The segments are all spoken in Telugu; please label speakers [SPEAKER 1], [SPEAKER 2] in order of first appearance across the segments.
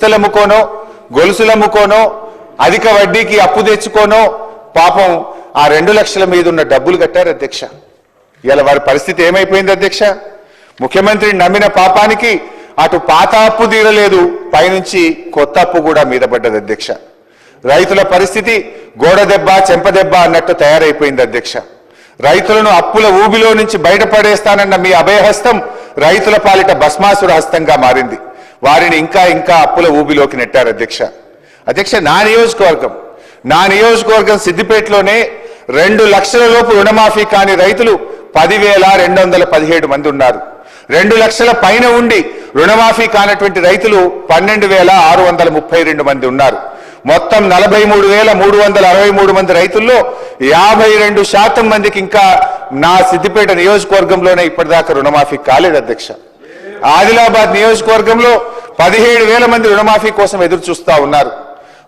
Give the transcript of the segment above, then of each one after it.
[SPEAKER 1] పుస్తలముకోనో గొలుసులమ్ముకోనో అధిక వడ్డీకి అప్పు తెచ్చుకోనో పాపం ఆ 2 లక్షల మీద ఉన్న డబ్బులు కట్టారు అధ్యక్ష. ఇలా వారి పరిస్థితి ఏమైపోయింది అధ్యక్ష? ముఖ్యమంత్రిని నమ్మిన పాపానికి అటు పాత అప్పు తీరలేదు, పైనుంచి కొత్త అప్పు కూడా మీద పడ్డది అధ్యక్ష. రైతుల పరిస్థితి గోడ దెబ్బ చెంప దెబ్బ అన్నట్టు తయారైపోయింది అధ్యక్ష. రైతులను అప్పుల ఊబిలో నుంచి బయటపడేస్తానన్న మీ అభయహస్తం రైతుల పాలిట భస్మాసుర హస్తంగా మారింది. వారిని ఇంకా ఇంకా అప్పుల ఊబిలోకి నెట్టారు అధ్యక్ష. అధ్యక్ష, నా నియోజకవర్గం సిద్దిపేటలోనే 2 లక్షల లోపు రుణమాఫీ కాని రైతులు 10,217 మంది ఉన్నారు. 2 లక్షల పైన ఉండి రుణమాఫీ కానటువంటి రైతులు 12,632 మంది ఉన్నారు. మొత్తం 43,363 మంది రైతుల్లో 52% మందికి ఇంకా నా సిద్దిపేట నియోజకవర్గంలోనే ఇప్పటిదాకా రుణమాఫీ కాలేదు అధ్యక్ష. ఆదిలాబాద్ నియోజకవర్గంలో 17,000 మంది రుణమాఫీ కోసం ఎదురు చూస్తా ఉన్నారు.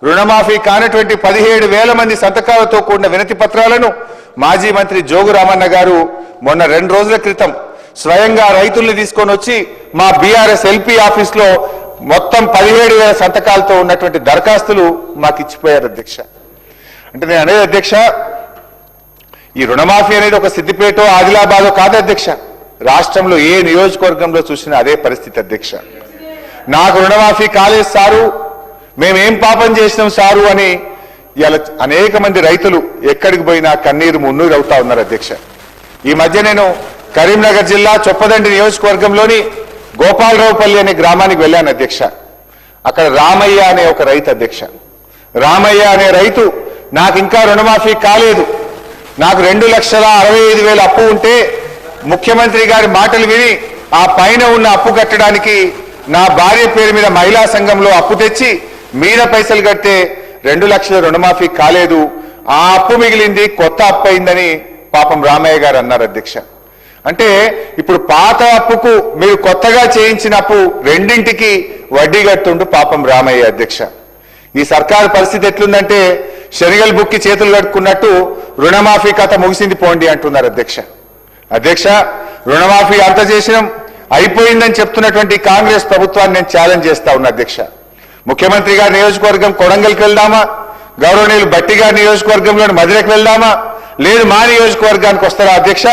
[SPEAKER 1] రుణమాఫీ కానటువంటి 17,000 మంది సంతకాలతో కూడిన వినతి పత్రాలను మాజీ మంత్రి జోగు రామన్న గారు మొన్న 2 రోజుల క్రితం స్వయంగా రైతుల్ని తీసుకొని వచ్చి మా బీఆర్ఎస్ ఎల్పీ ఆఫీస్లో మొత్తం 17,000 సంతకాలతో ఉన్నటువంటి దరఖాస్తులు మాకు ఇచ్చిపోయారు అధ్యక్ష. అంటే నేను అనేది అధ్యక్ష, ఈ రుణమాఫీ అనేది ఒక సిద్దిపేట ఆదిలాబాద్ కాదు అధ్యక్ష. రాష్ట్రంలో ఏ నియోజకవర్గంలో చూసినా అదే పరిస్థితి అధ్యక్ష. నాకు రుణమాఫీ కాలేదు సారు, మేమేం పాపం చేసినాం సారు అని ఇలా అనేక మంది రైతులు ఎక్కడికి పోయినా కన్నీరు మున్నీరు అవుతా ఉన్నారు అధ్యక్ష. ఈ మధ్య నేను కరీంనగర్ జిల్లా చొప్పదండి నియోజకవర్గంలోని గోపాలరావుపల్లి అనే గ్రామానికి వెళ్ళాను అధ్యక్ష. అక్కడ రామయ్య అనే ఒక రైతు అధ్యక్ష. రామయ్య అనే రైతు నాకు ఇంకా రుణమాఫీ కాలేదు, నాకు 2,65,000 అప్పు ఉంటే ముఖ్యమంత్రి గారి మాటలు విని ఆ పైన ఉన్న అప్పు కట్టడానికి నా భార్య పేరు మీద మహిళా సంఘంలో అప్పు తెచ్చి మీద పైసలు కడితే 2 లక్షల రుణమాఫీ కాలేదు, ఆ అప్పు మిగిలింది, కొత్త అప్పు అయిందని పాపం రామయ్య గారు అన్నారు అధ్యక్ష. అంటే ఇప్పుడు పాత అప్పుకు మీరు కొత్తగా చేయించిన అప్పు రెండింటికి వడ్డీ కట్టుండు పాపం రామయ్య అధ్యక్ష. ఈ సర్కారు పరిస్థితి ఎట్లుందంటే శనిగలు బుక్కి చేతులు కట్టుకున్నట్టు రుణమాఫీ కథ ముగిసింది పోండి అంటున్నారు అధ్యక్ష. అధ్యక్ష, రుణమాఫీ అంత చేసినాం అయిపోయిందని చెప్తున్నటువంటి కాంగ్రెస్ ప్రభుత్వాన్ని నేను ఛాలెంజ్ చేస్తా ఉన్నా అధ్యక్ష. ముఖ్యమంత్రి గారి నియోజకవర్గం కొడంగల్కి వెళ్దామా, గౌరవనీయులు బట్టి గారి నియోజకవర్గంలోని మధురకు వెళ్దామా, లేదు మా నియోజకవర్గానికి వస్తారా అధ్యక్ష?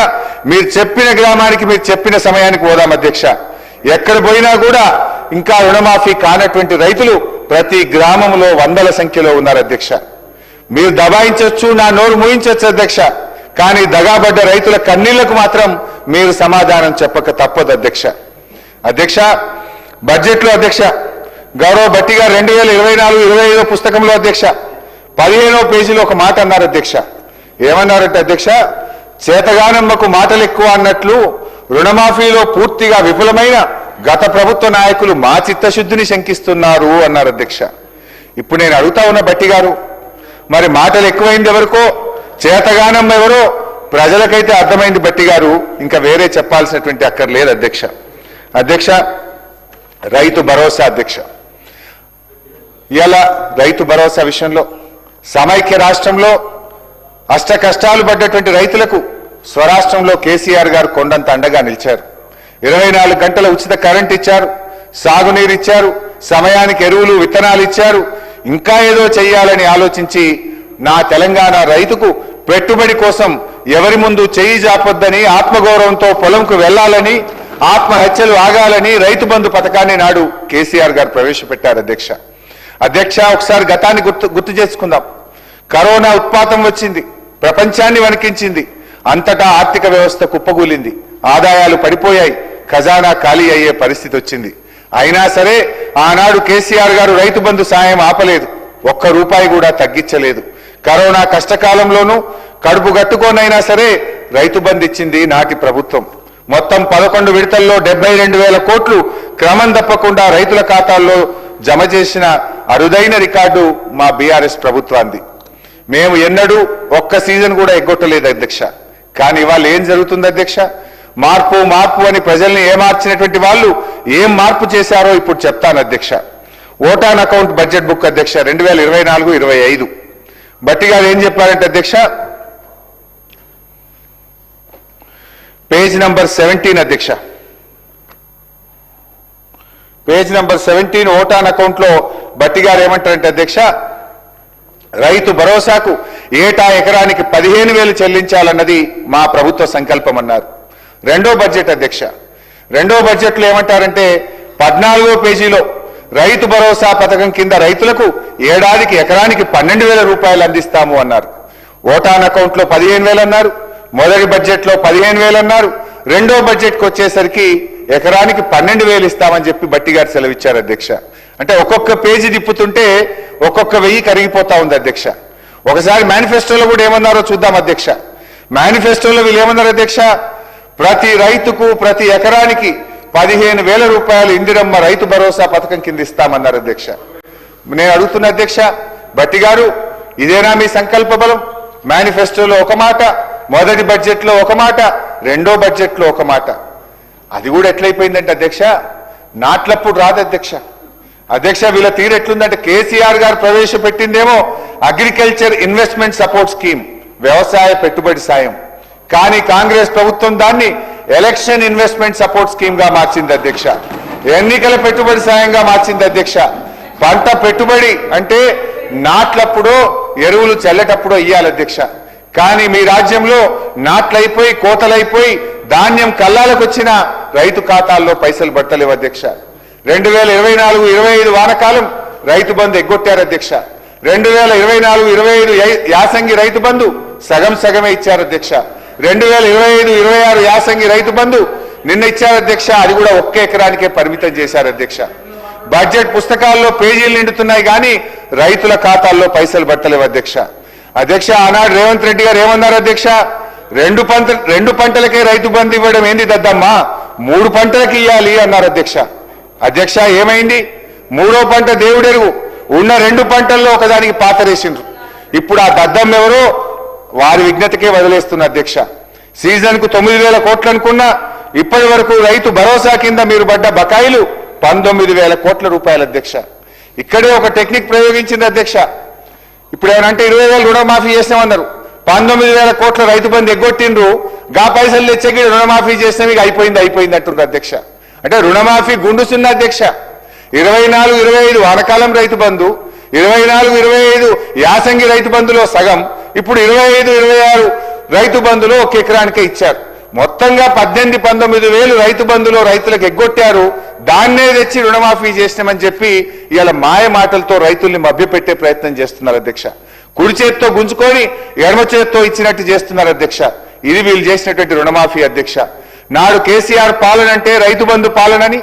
[SPEAKER 1] మీరు చెప్పిన గ్రామానికి మీరు చెప్పిన సమయానికి పోదాం అధ్యక్ష. ఎక్కడ పోయినా కూడా ఇంకా రుణమాఫీ కానటువంటి రైతులు ప్రతి గ్రామంలో 100ల సంఖ్యలో ఉన్నారు అధ్యక్ష. మీరు దబాయించవచ్చు, నా నోరు మూయించవచ్చు అధ్యక్ష, కానీ దగాబడ్డ రైతుల కన్నీళ్లకు మాత్రం మీరు సమాధానం చెప్పక తప్పదు అధ్యక్ష. అధ్యక్ష, బడ్జెట్లో అధ్యక్ష గౌరవ బట్టి గారు 2024-25 పుస్తకంలో అధ్యక్ష 15వ పేజీలో ఒక మాట అన్నారు అధ్యక్ష. ఏమన్నారంటే అధ్యక్ష, చేతగానమ్మకు మాటలు ఎక్కువ అన్నట్లు రుణమాఫీలో పూర్తిగా విఫలమైన గత ప్రభుత్వ నాయకులు మా చిత్తశుద్ధిని శంకిస్తున్నారు అన్నారు అధ్యక్ష. ఇప్పుడు నేను అడుగుతా ఉన్న బట్టి గారు, మరి మాటలు ఎక్కువైంది ఎవరికో, చేతగానమ్మ ఎవరో ప్రజలకైతే అర్థమైంది బట్టి గారు, ఇంకా వేరే చెప్పాల్సినటువంటి అక్కర్లేదు అధ్యక్ష. అధ్యక్ష, రైతు భరోసా అధ్యక్ష, ఇలా రైతు భరోసా విషయంలో సమైక్య రాష్ట్రంలో అష్ట కష్టాలు పడ్డటువంటి రైతులకు స్వరాష్ట్రంలో కేసీఆర్ గారు కొండంత అండగా నిలిచారు. 24 గంటల ఉచిత కరెంట్ ఇచ్చారు, సాగునీరు ఇచ్చారు, సమయానికి ఎరువులు విత్తనాలు ఇచ్చారు. ఇంకా ఏదో చెయ్యాలని ఆలోచించి నా తెలంగాణ రైతుకు పెట్టుబడి కోసం ఎవరి ముందు చెయ్యి జాపొద్దని, ఆత్మగౌరవంతో పొలంకు వెళ్లాలని, ఆత్మహత్యలు ఆగాలని రైతు బంధు పథకాన్ని నాడు కేసీఆర్ గారు ప్రవేశపెట్టారు అధ్యక్ష. అధ్యక్ష, ఒకసారి గతాన్ని గుర్తు చేసుకుందాం. కరోనా ఉత్పాతం వచ్చింది, ప్రపంచాన్ని వణికించింది, అంతటా ఆర్థిక వ్యవస్థ కుప్పగూలింది, ఆదాయాలు పడిపోయాయి, ఖజానా ఖాళీ అయ్యే పరిస్థితి వచ్చింది. అయినా సరే ఆనాడు కేసీఆర్ గారు రైతు బంధు సాయం ఆపలేదు, ₹1 కూడా తగ్గించలేదు. కరోనా కష్టకాలంలోనూ కడుపు గట్టుకోనైనా సరే రైతు బంధు ఇచ్చింది నాటి ప్రభుత్వం. మొత్తం 11 విడతల్లో 72,000 కోట్లు క్రమం తప్పకుండా రైతుల ఖాతాల్లో జమ చేసిన అరుదైన రికార్డు మా బీఆర్ఎస్ ప్రభుత్వాన్ని. మేము ఎన్నడూ ఒక్క సీజన్ కూడా ఎగ్గొట్టలేదు అధ్యక్ష. కానీ ఇవాళ ఏం జరుగుతుంది అధ్యక్ష? మార్పు మార్పు అని ప్రజల్ని ఏమార్చినటువంటి వాళ్ళు ఏం మార్పు చేశారో ఇప్పుడు చెప్తాను అధ్యక్ష. ఓటాన్ అకౌంట్ బడ్జెట్ బుక్ అధ్యక్ష 2024-25 బట్టి గారు ఏం చెప్పారంటే అధ్యక్ష, పేజ్ నంబర్ 17 అధ్యక్ష, పేజ్ నంబర్ 17 ఓటాన్ అకౌంట్ లో బట్టి గారు ఏమంటారంటే అధ్యక్ష, రైతు భరోసాకు ఏటా ఎకరానికి 15,000 చెల్లించాలన్నది మా ప్రభుత్వ సంకల్పం అన్నారు. రెండో బడ్జెట్ అధ్యక్ష, రెండో బడ్జెట్లో ఏమంటారంటే 14వ పేజీలో రైతు భరోసా పథకం కింద రైతులకు ఏడాదికి ఎకరానికి 12,000 రూపాయలు అందిస్తాము అన్నారు. ఓటాన్ అకౌంట్ లో 15,000 అన్నారు. మొదటి బడ్జెట్లో 15,000 అన్నారు. రెండో బడ్జెట్కి వచ్చేసరికి ఎకరానికి 12,000 ఇస్తామని చెప్పి బట్టి గారు సెలవిచ్చారు అధ్యక్ష. అంటే ఒక్కొక్క పేజీ తిప్పుతుంటే ఒక్కొక్క 1000 కరిగిపోతా ఉంది అధ్యక్ష. ఒకసారి మేనిఫెస్టోలో కూడా ఏమన్నారో చూద్దాం అధ్యక్ష. మేనిఫెస్టోలో వీళ్ళు ఏమన్నారు అధ్యక్ష, ప్రతి రైతుకు ప్రతి ఎకరానికి 15,000 రూపాయలు ఇందిరమ్మ రైతు భరోసా పథకం కింద ఇస్తామన్నారు అధ్యక్ష. నేను అడుగుతున్న అధ్యక్ష, బట్టి గారు ఇదేనా మీ సంకల్ప బలం? మేనిఫెస్టోలో ఒక మాట, మొదటి బడ్జెట్లో ఒక మాట, రెండో బడ్జెట్లో ఒక మాట. అది కూడా ఎట్లయిపోయిందంటే అధ్యక్ష, నాట్లప్పుడు రాదు అధ్యక్ష. అధ్యక్ష వీళ్ళ తీరు ఎట్లుందంటే, కేసీఆర్ గారు ప్రవేశపెట్టిందేమో అగ్రికల్చర్ ఇన్వెస్ట్మెంట్ సపోర్ట్ స్కీమ్, వ్యవసాయ పెట్టుబడి సాయం. కానీ కాంగ్రెస్ ప్రభుత్వం దాన్ని ఎలక్షన్ ఇన్వెస్ట్మెంట్ సపోర్ట్ స్కీమ్ గా మార్చింది అధ్యక్ష. ఎన్నికల పెట్టుబడి సాయంగా మార్చింది అధ్యక్ష. పంట పెట్టుబడి అంటే నాట్లప్పుడో ఎరువులు చల్లేటప్పుడో ఇయ్యాలి అధ్యక్ష. కానీ మీ రాజ్యంలో నాట్లయిపోయి కోతలైపోయి ధాన్యం కల్లాలకు వచ్చిన రైతు ఖాతాల్లో పైసలు పట్టలేవు అధ్యక్ష. 2024-25 వానకాలం రైతు బంధు ఎగ్గొట్టారు అధ్యక్ష. 2024-25 యాసంగి రైతు బంధు సగం సగమే ఇచ్చారు అధ్యక్ష. 2025-26 యాసంగి రైతు బంధు నిన్న ఇచ్చారు అధ్యక్ష. అది కూడా ఒక్క ఎకరానికే పరిమితం చేశారు అధ్యక్ష. బడ్జెట్ పుస్తకాల్లో పేజీలు నిండుతున్నాయి కానీ రైతుల ఖాతాల్లో పైసలు పట్టలేవు అధ్యక్ష. అధ్యక్ష ఆనాడు రేవంత్ రెడ్డి గారు ఏమన్నారు అధ్యక్ష, రెండు పంటలకే రైతు బంధు ఇవ్వడం ఏంది దద్దమ్మా, 3 పంటలకు ఇవ్వాలి అన్నారు అధ్యక్ష. అధ్యక్ష ఏమైంది? 3వ పంట దేవుడెరుగు, ఉన్న 2 పంటల్లో ఒకదానికి పాతరేసిండ్రు. ఇప్పుడు ఆ దద్దమ్మ ఎవరో వారి విజ్ఞతకే వదిలేస్తున్న అధ్యక్ష. సీజన్ కు 9,000 కోట్లు అనుకున్నా ఇప్పటి వరకు రైతు భరోసా కింద మీరు పడ్డ బకాయిలు 19,000 కోట్ల రూపాయలు అధ్యక్ష. ఇక్కడే ఒక టెక్నిక్ ప్రయోగించింది అధ్యక్ష. ఇప్పుడు ఏమనంటే 20,000 రుణమాఫీ చేసినామన్నారు, 19,000 కోట్ల రైతు బంధు ఎగ్గొట్టిండ్రు, గా పైసలు తెచ్చకి రుణమాఫీ చేసినా మీకు అయిపోయింది అంటున్నారు అధ్యక్ష. అంటే రుణమాఫీ గుండుసున్న అధ్యక్ష. 24-25 వానకాలం రైతు బంధు, 24-25 యాసంగి రైతు బంధులో సగం, ఇప్పుడు 25-26 రైతు బంధులో ఒక ఎకరానికే ఇచ్చారు. మొత్తంగా 18-19 రైతు బంధులో రైతులకు ఎగ్గొట్టారు. దాన్నే తెచ్చి రుణమాఫీ చేసినామని చెప్పి ఇవాళ మాయ మాటలతో రైతుల్ని మభ్యపెట్టే ప్రయత్నం చేస్తున్నారు అధ్యక్ష. కుడి చేత్తో గుంజుకొని ఎడమ చేత్తో ఇచ్చినట్టు చేస్తున్నారు అధ్యక్ష. ఇది వీళ్ళు చేసినటువంటి రుణమాఫీ అధ్యక్ష. నాడు కేసీఆర్ పాలన అంటే రైతు బంధు పాలనని,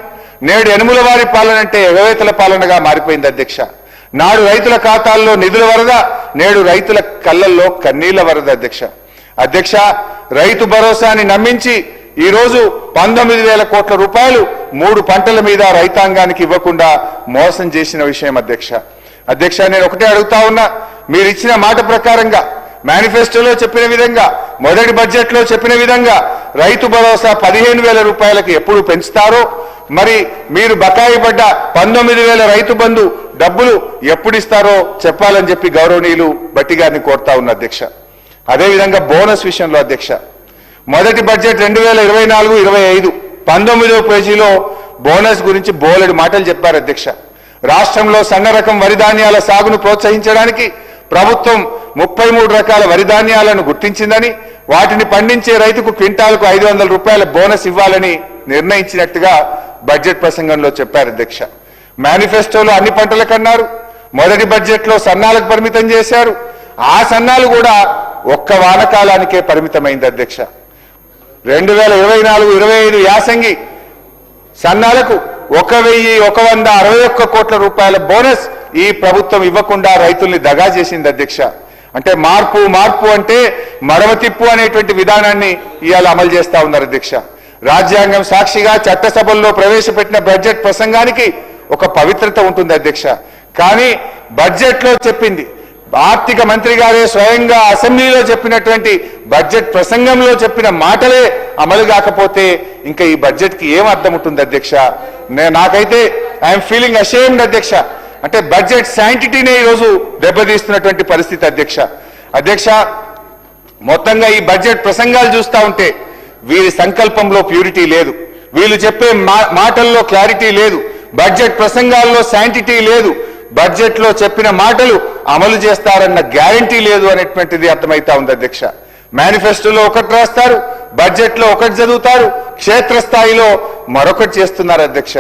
[SPEAKER 1] నేడు యనుమల వారి పాలన అంటే ఎగవేతల పాలనగా మారిపోయింది అధ్యక్ష. నాడు రైతుల ఖాతాల్లో నిధుల వరద, నేడు రైతుల కళ్ళల్లో కన్నీళ్ల వరద అధ్యక్ష. అధ్యక్ష రైతు భరోసాని నమ్మించి ఈ రోజు 19,000 కోట్ల రూపాయలు 3 పంటల మీద రైతాంగానికి ఇవ్వకుండా మోసం చేసిన విషయం అధ్యక్ష. అధ్యక్ష నేను ఒకటే అడుగుతా ఉన్నా, మీరు ఇచ్చిన మాట ప్రకారంగా మేనిఫెస్టోలో చెప్పిన విధంగా, మొదటి బడ్జెట్లో చెప్పిన విధంగా రైతు భరోసా 15,000 రూపాయలకి ఎప్పుడు పెంచుతారో, మరి మీరు బకాయి పడ్డ 19,000 రైతు బంధు డబ్బులు ఎప్పుడు ఇస్తారో చెప్పాలని చెప్పి గౌరవనీయులు బట్టి గారిని కోరుతా ఉన్న అధ్యక్ష. అదేవిధంగా బోనస్ విషయంలో అధ్యక్ష, మొదటి బడ్జెట్ 2024-25 19వ పేజీలో బోనస్ గురించి బోలెడు మాటలు చెప్పారు అధ్యక్ష. రాష్ట్రంలో సన్న రకం వరి ధాన్యాల సాగును ప్రోత్సహించడానికి ప్రభుత్వం 33 రకాల వరి ధాన్యాలను గుర్తించిందని, వాటిని పండించే రైతుకు క్వింటాలకు 500 రూపాయల బోనస్ ఇవ్వాలని నిర్ణయించినట్టుగా బడ్జెట్ ప్రసంగంలో చెప్పారు అధ్యక్ష. మేనిఫెస్టోలో అన్ని పంటలకు అన్నారు, మొదటి బడ్జెట్లో సన్నాలకు పరిమితం చేశారు. ఆ సన్నాలు కూడా ఒక్క వానకాలానికే పరిమితమైంది అధ్యక్ష. 2024-25 యాసంగి సన్నాలకు 1,161 కోట్ల రూపాయల బోనస్ ఈ ప్రభుత్వం ఇవ్వకుండా రైతుల్ని దగా చేసింది అధ్యక్ష. అంటే మార్పు అంటే మడమ తిప్పు అనేటువంటి విధానాన్ని ఇవాళ అమలు చేస్తా ఉన్నారు అధ్యక్ష. రాజ్యాంగం సాక్షిగా చట్టసభల్లో ప్రవేశపెట్టిన బడ్జెట్ ప్రసంగానికి ఒక పవిత్రత ఉంటుంది అధ్యక్ష. కానీ బడ్జెట్లో చెప్పింది, ఆర్థిక మంత్రి గారే స్వయంగా అసెంబ్లీలో చెప్పినటువంటి బడ్జెట్ ప్రసంగంలో చెప్పిన మాటలే అమలు కాకపోతే ఇంకా ఈ బడ్జెట్కి ఏం అర్థం ఉంటుంది అధ్యక్ష? నాకైతే ఐఎమ్ ఫీలింగ్ అషేమ్డ్ అధ్యక్ష. అంటే బడ్జెట్ శాంటిటీనే ఈరోజు దెబ్బతీస్తున్నటువంటి పరిస్థితి అధ్యక్ష. అధ్యక్ష మొత్తంగా ఈ బడ్జెట్ ప్రసంగాలు చూస్తూ ఉంటే వీరి సంకల్పంలో ప్యూరిటీ లేదు, వీళ్ళు చెప్పే మాటల్లో క్లారిటీ లేదు, బడ్జెట్ ప్రసంగాల్లో శాంటిటీ లేదు, బడ్జెట్ లో చెప్పిన మాటలు అమలు చేస్తారన్న గ్యారంటీ లేదు అనేటువంటిది అర్థమైతా ఉంది అధ్యక్ష. మేనిఫెస్టోలో ఒకటి రాస్తారు, బడ్జెట్ లో ఒకటి చదువుతారు, క్షేత్రస్థాయిలో మరొకటి చేస్తున్నారు అధ్యక్ష.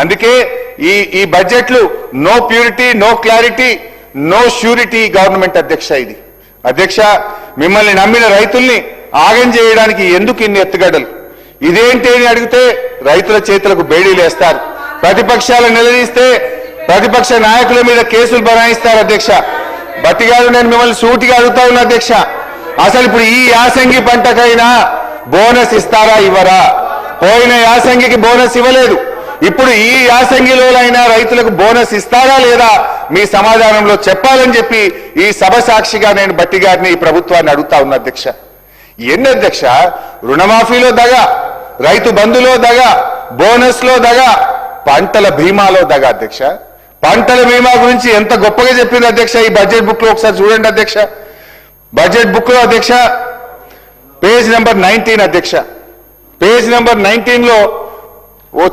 [SPEAKER 1] అందుకే ఈ బడ్జెట్లు no purity, no clarity, no surety government అధ్యక్ష. ఇది అధ్యక్ష, మిమ్మల్ని నమ్మిన రైతుల్ని ఆగం చేయడానికి ఎందుకు ఇన్ని ఎత్తుగడలు? ఇదేంటి అని అడిగితే రైతుల చేతులకు బేడీలు వేస్తారు, ప్రతిపక్షాలు నిలదీస్తే ప్రతిపక్ష నాయకుల మీద కేసులు బనాయిస్తారు అధ్యక్ష. బట్టి గారు, నేను మిమ్మల్ని సూటిగా అడుగుతా ఉన్నా అధ్యక్ష, అసలు ఇప్పుడు ఈ యాసంగి పంటకైనా బోనస్ ఇస్తారా ఇవ్వరా? పోయిన యాసంగికి బోనస్ ఇవ్వలేదు, ఇప్పుడు ఈ యాసంగిలోనైనా రైతులకు బోనస్ ఇస్తారా లేదా మీ సమాధానంలో చెప్పాలని చెప్పి ఈ సభ సాక్షిగా నేను బట్టి గారిని, ఈ ప్రభుత్వాన్ని అడుగుతా ఉన్నా అధ్యక్ష. ఎన్ని అధ్యక్ష? రుణమాఫీలో దగా, రైతు బంధులో దగా, బోనస్ లో దగా, పంటల బీమాలో దగా అధ్యక్ష. పంటల బీమా గురించి ఎంత గొప్పగా చెప్పింది అధ్యక్ష ఈ బడ్జెట్ బుక్ లో, ఒకసారి చూడండి అధ్యక్ష. బడ్జెట్ బుక్ లో అధ్యక్ష పేజ్ నెంబర్ 19 అధ్యక్ష, పేజ్ నెంబర్ 19 లో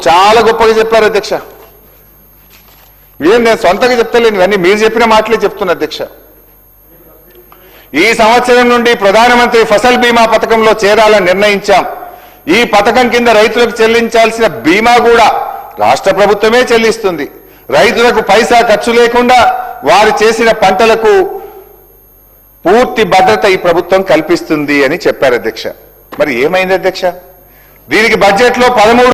[SPEAKER 1] చాలా గొప్పగా చెప్పారు అధ్యక్ష. నేను సొంతంగా చెప్తలేను, ఇవన్నీ మీరు చెప్పిన మాటలే చెప్తున్నా అధ్యక్ష. ఈ సంవత్సరం నుండి ప్రధానమంత్రి ఫసల్ బీమా పథకంలో చేరాలని నిర్ణయించాం. ఈ పథకం కింద రైతులకు చెల్లించాల్సిన బీమా కూడా రాష్ట్ర ప్రభుత్వమే చెల్లిస్తుంది. రైతులకు పైసా ఖర్చు లేకుండా వారు చేసిన పంటలకు పూర్తి భద్రత ఈ ప్రభుత్వం కల్పిస్తుంది అని చెప్పారు అధ్యక్ష. మరి ఏమైంది అధ్యక్ష? దీనికి బడ్జెట్ లో 13